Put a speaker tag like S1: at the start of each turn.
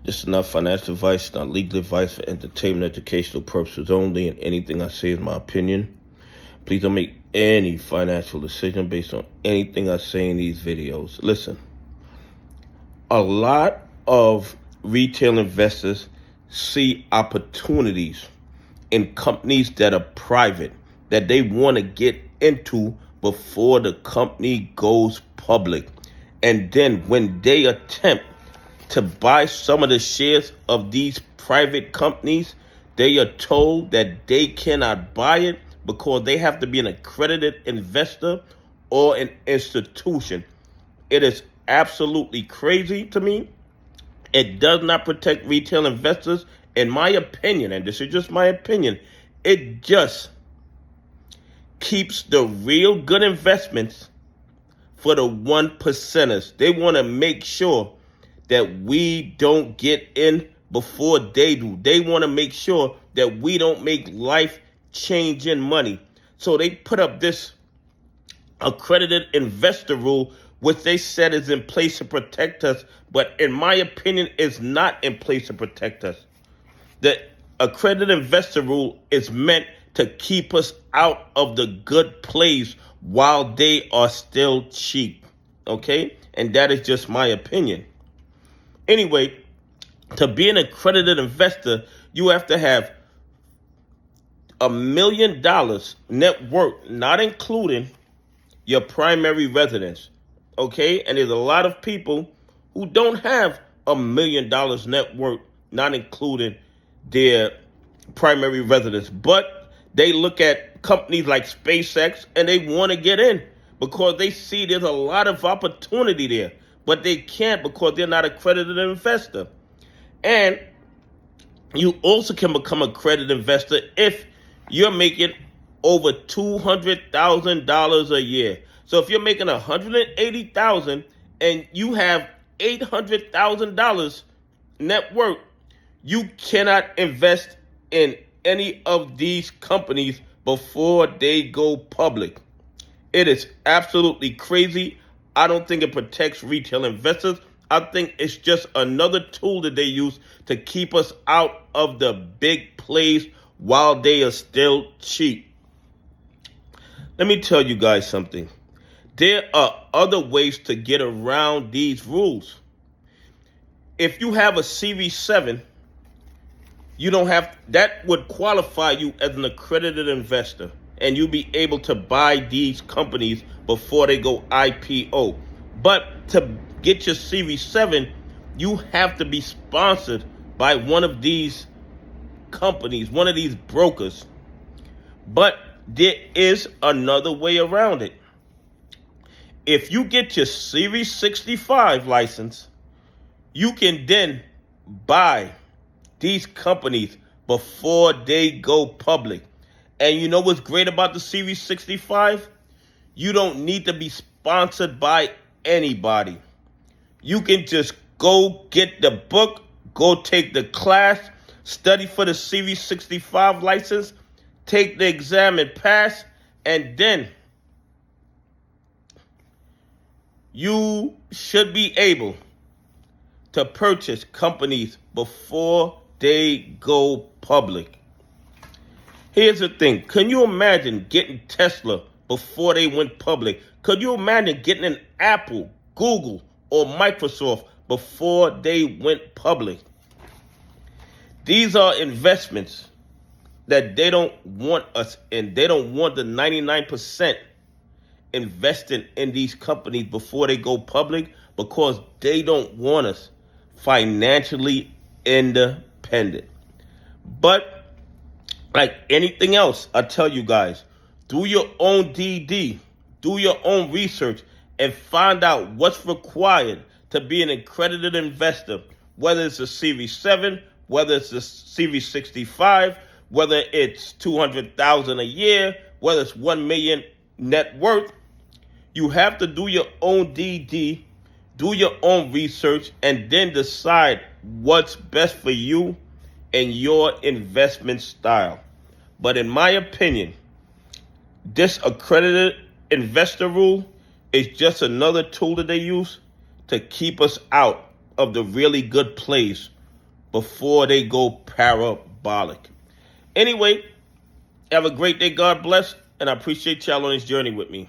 S1: This is not financial advice, not legal advice, for entertainment, educational purposes only, and anything I say is my opinion. Please don't make any financial decision based on anything I say in these videos. Listen, a lot of retail investors see opportunities in companies that are private that they want to get into before the company goes public. And then when they attempt to buy some of the shares of these private companies, they are told that they cannot buy it because they have to be an accredited investor or an institution. It is absolutely crazy to me. It does not protect retail investors, in my opinion, and this is just my opinion. It just keeps the real good investments for the 1%ers. They want to make sure that we don't get in before they do. They want to make sure that we don't make life-changing money. So they put up this accredited investor rule, which they said is in place to protect us, but in my opinion, is not in place to protect us. The accredited investor rule is meant to keep us out of the good plays while they are still cheap, okay? And that is just my opinion. Anyway, to be an accredited investor, you have to have $1 million net worth, not including your primary residence, okay? And there's a lot of people who don't have $1 million net worth, not including their primary residence, but they look at companies like SpaceX and they want to get in because they see there's a lot of opportunity there, but they can't because they're not an accredited investor. And you also can become an accredited investor if you're making over $200,000 a year. So if you're making $180,000 and you have $800,000 net worth, you cannot invest in any of these companies before they go public. It is absolutely crazy. I don't think it protects retail investors. I think it's just another tool that they use to keep us out of the big plays while they are still cheap. Let me tell you guys something. There are other ways to get around these rules. If you have a Series 7, you don't have, that would qualify you as an accredited investor, and you'll be able to buy these companies before they go IPO. But to get your Series 7, you have to be sponsored by one of these companies, one of these brokers. But there is another way around it. If you get your Series 65 license, you can then buy these companies before they go public. And you know what's great about the Series 65? You don't need to be sponsored by anybody. You can just go get the book, go take the class, study for the Series 65 license, take the exam and pass, and then you should be able to purchase companies before they go public. Here's the thing. Can you imagine getting Tesla before they went public? Could you imagine getting an Apple, Google, or Microsoft before they went public? These are investments that they don't want us in. They don't want the 99% investing in these companies before they go public because they don't want us financially independent. But like anything else, I tell you guys, do your own DD, do your own research, and find out what's required to be an accredited investor, whether it's a Series 7, whether it's a Series 65, whether it's $200,000 a year, whether it's $1 million net worth. You have to do your own DD, do your own research, and then decide what's best for you and your investment style. But in my opinion, this accredited investor rule is just another tool that they use to keep us out of the really good plays before they go parabolic. Anyway, have a great day. God bless. And I appreciate y'all on this journey with me.